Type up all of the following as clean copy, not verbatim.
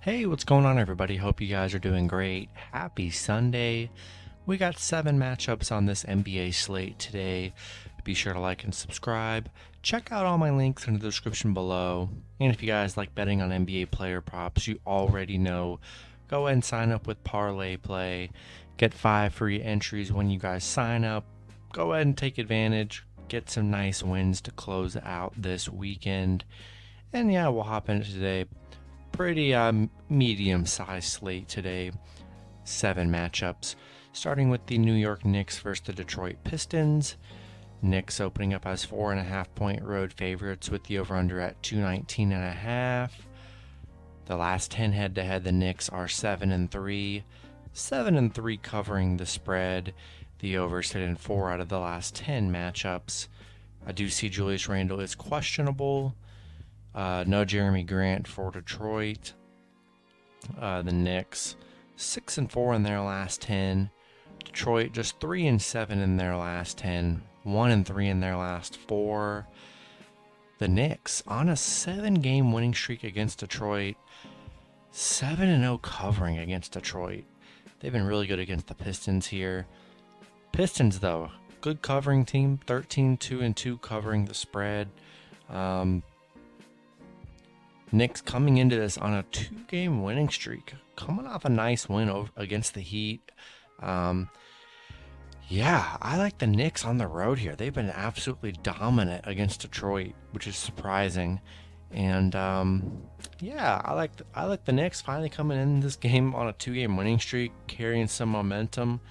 Hey, what's going on, everybody? Hope you guys are doing great. Happy Sunday. We got 7 matchups on this NBA slate today. Be sure to like and subscribe. Check out all my links in the description below. And if you guys like betting on NBA player props, you already know, go ahead and sign up with ParlayPlay. Get 5 free entries when you guys sign up. Go ahead and take advantage. Get some nice wins to close out this weekend. And yeah, we'll hop into today. Pretty medium-sized slate today. 7 matchups, starting with the New York Knicks versus the Detroit Pistons. Knicks opening up as 4.5-point road favorites with the over/under at 219.5. The last 10 head-to-head, the Knicks are 7-3, 7-3 covering the spread. The overs hit in 4 out of the last 10 matchups. I do see Julius Randle is questionable. No Jeremy Grant for Detroit. The Knicks 6-4 in their last 10. Detroit just 3-7 in their last 10. 1-3 in their last 4. The Knicks on a 7-game winning streak against Detroit. 7-0 covering against Detroit. They've been really good against the Pistons here. Pistons, though, good covering team. 13-2-2 covering the spread. Knicks coming into this on a 2-game winning streak, coming off a nice win against the Heat. I like the Knicks on the road here. They've been absolutely dominant against Detroit, which is surprising. And I like the Knicks finally coming in this game on a 2-game winning streak, carrying some momentum.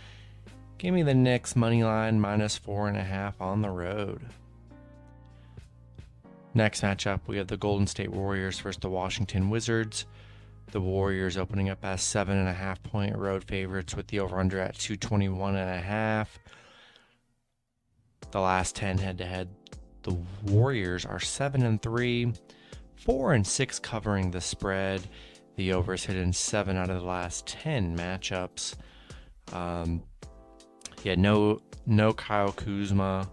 Give me the Knicks money line -4.5 on the road. Next matchup, we have the Golden State Warriors versus the Washington Wizards. The Warriors opening up as 7.5-point road favorites with the over/under at 221.5. The last 10 head-to-head, the Warriors are 7-3, 4-6 covering the spread. The overs hit in 7 out of the last 10 matchups. No Kyle Kuzma.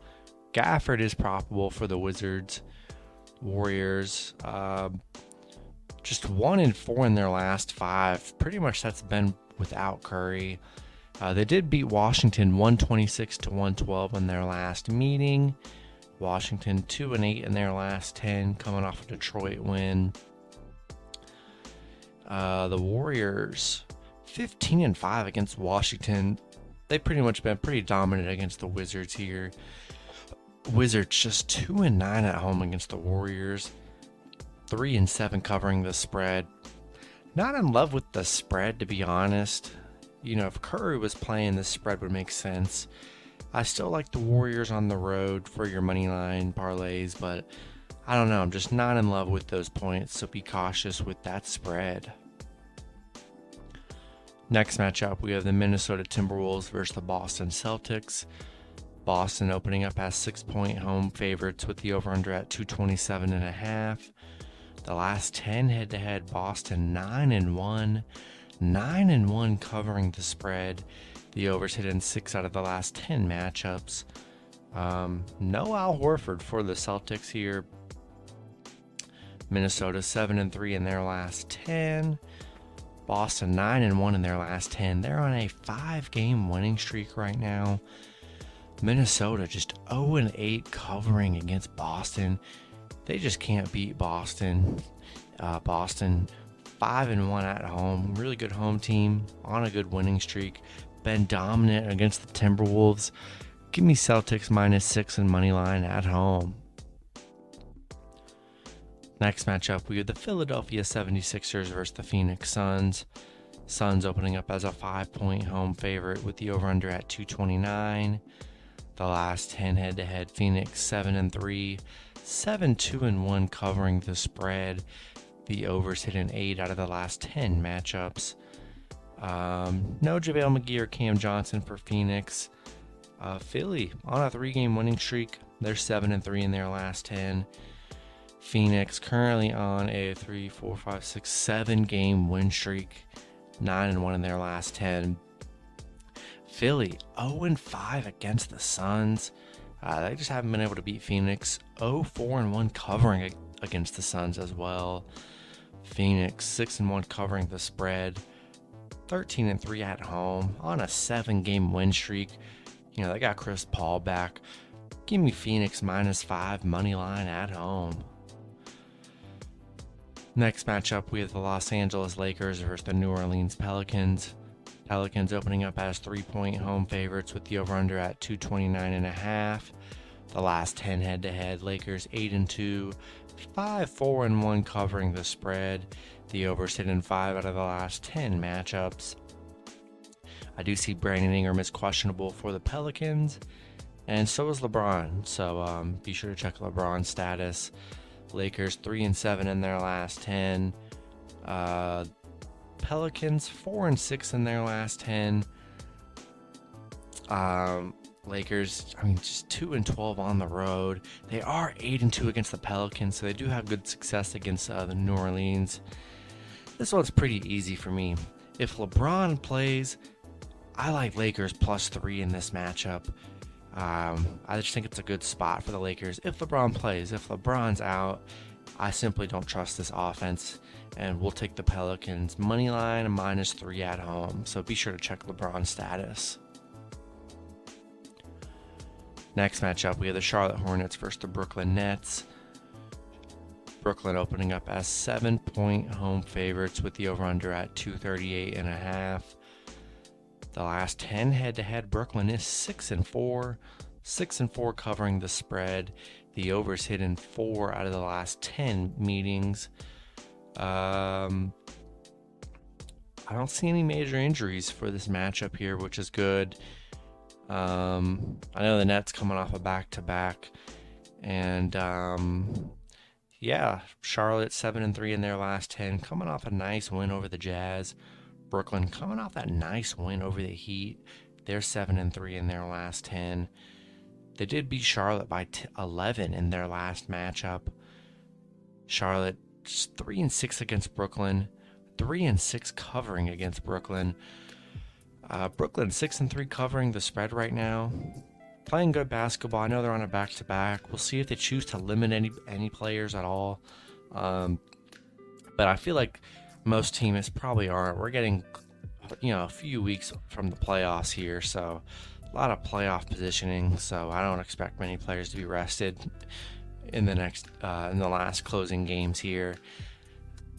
Gafford is probable for the Wizards. Warriors just 1-4 in their last 5. Pretty much that's been without Curry. They did beat Washington 126-112 in their last meeting. Washington 2-8 in their last 10, coming off a Detroit win. The Warriors 15-5 against Washington. They've pretty much been pretty dominant against the Wizards here. Wizards just 2-9 at home against the Warriors. 3-7 covering the spread. Not in love with the spread, to be honest. If Curry was playing, the spread would make sense. I still like the Warriors on the road for your money line parlays, but I don't know. I'm just not in love with those points, so be cautious with that spread. Next matchup, we have the Minnesota Timberwolves versus the Boston Celtics. Boston opening up as 6-point home favorites with the over/under at 227.5. The last 10 head-to-head, Boston 9-1, 9-1 covering the spread. The overs hit in 6 out of the last 10 matchups. No Al Horford for the Celtics here. Minnesota 7-3 in their last 10. Boston 9-1 in their last 10. They're on a 5-game winning streak right now. Minnesota just 0-8 covering against Boston. They just can't beat Boston. Boston 5-1 at home. Really good home team on a good winning streak. Been dominant against the Timberwolves. Give me Celtics -6 and money line at home. Next matchup, we have the Philadelphia 76ers versus the Phoenix Suns. Suns opening up as a 5-point home favorite with the over/under at 229. The last 10 head-to-head, Phoenix 7-3, 7-2-1 covering the spread. The overs hit in 8 out of the last 10 matchups. No JaVale McGee or Cam Johnson for Phoenix. Philly on a 3-game winning streak. They're 7-3 in their last 10. Phoenix currently on a 7-game win streak. 9-1 in their last 10. Philly 0-5 against the Suns. They just haven't been able to beat Phoenix. 0-4-1 covering against the Suns as well. Phoenix 6-1 covering the spread, 13-3 at home on a 7-game win streak. You know, they got Chris Paul back. Give me Phoenix -5 money line at home. Next matchup, we have the Los Angeles Lakers versus the New Orleans Pelicans. Pelicans opening up as 3-point home favorites with the over-under at 229.5. The last 10 head-to-head, Lakers 8-2, 5-4-1 covering the spread. The over's hit in 5 out of the last 10 matchups. I do see Brandon Ingram is questionable for the Pelicans, and so is LeBron. So be sure to check LeBron's status. Lakers 3-7 in their last 10. Pelicans 4-6 in their last 10. Lakers, just 2-12 on the road. They are 8-2 against the Pelicans, so they do have good success against the New Orleans. This one's pretty easy for me. If LeBron plays, I like Lakers +3 in this matchup. I just think it's a good spot for the Lakers if LeBron plays. If LeBron's out, I simply don't trust this offense, and we'll take the Pelicans money line -3 at home. So be sure to check LeBron's status. Next matchup, we have the Charlotte Hornets versus the Brooklyn Nets. Brooklyn opening up as 7-point home favorites with the over-under at 238.5. The last 10 head-to-head, Brooklyn is 6-4, 6-4 covering the spread. The over's hit in 4 out of the last 10 meetings. I don't see any major injuries for this matchup here, which is good. I know the Nets coming off a back-to-back, and Charlotte 7-3 in their last 10, coming off a nice win over the Jazz. Brooklyn coming off that nice win over the Heat. They're 7-3 in their last 10. They did beat Charlotte by 11 in their last matchup. Charlotte 3-6 against Brooklyn, 3-6 covering against Brooklyn. Brooklyn 6-3 covering the spread right now. Playing good basketball. I know they're on a back-to-back. We'll see if they choose to limit any players at all. But I feel like most teams probably aren't. We're getting, a few weeks from the playoffs here, so a lot of playoff positioning. So I don't expect many players to be rested in the last closing games here.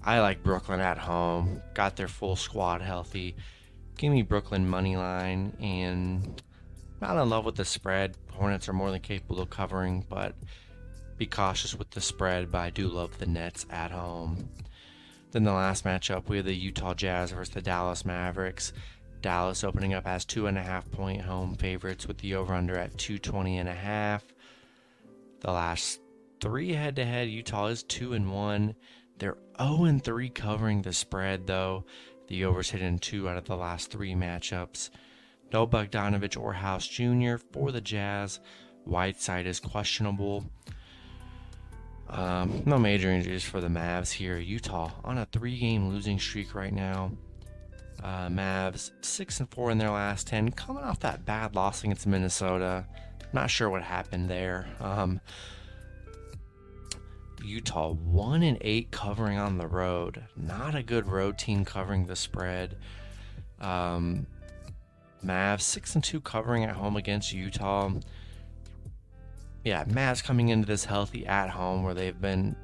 I like Brooklyn at home. Got their full squad healthy. Give me Brooklyn money line, and not in love with the spread. Hornets are more than capable of covering, but be cautious with the spread. But I do love the Nets at home. Then the last matchup, we have the Utah Jazz versus the Dallas Mavericks. Dallas opening up as 2.5-point home favorites with the over-under at 220.5. The last 3 head-to-head, Utah is 2-1. They're 0-3 covering the spread, though. The over's hit in 2 out of the last 3 matchups. No Bogdanovich or House Jr. for the Jazz. Whiteside is questionable. No major injuries for the Mavs here. Utah on a 3-game losing streak right now. Mavs 6-4 in their last 10, coming off that bad loss against Minnesota. Not sure what happened there. Utah 1-8 covering on the road. Not a good road team covering the spread. Mavs 6-2 covering at home against Utah. Yeah, Mavs coming into this healthy at home where they've been,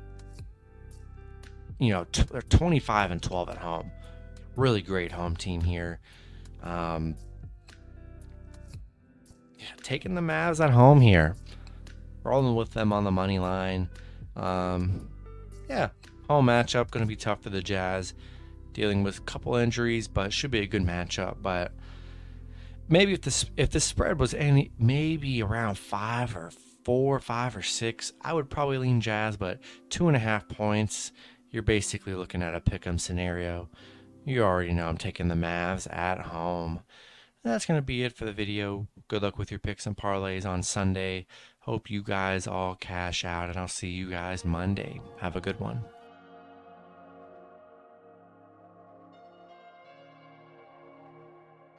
they're 25-12 at home. Really great home team here. Taking the Mavs at home here. Rolling with them on the money line. Home matchup. Going to be tough for the Jazz. Dealing with a couple injuries, but should be a good matchup. But maybe if the spread was maybe around 5 or 4, 5 or 6, I would probably lean Jazz, but 2.5 points, you're basically looking at a pick'em scenario. You already know I'm taking the Mavs at home. That's going to be it for the video. Good luck with your picks and parlays on Sunday. Hope you guys all cash out, and I'll see you guys Monday. Have a good one.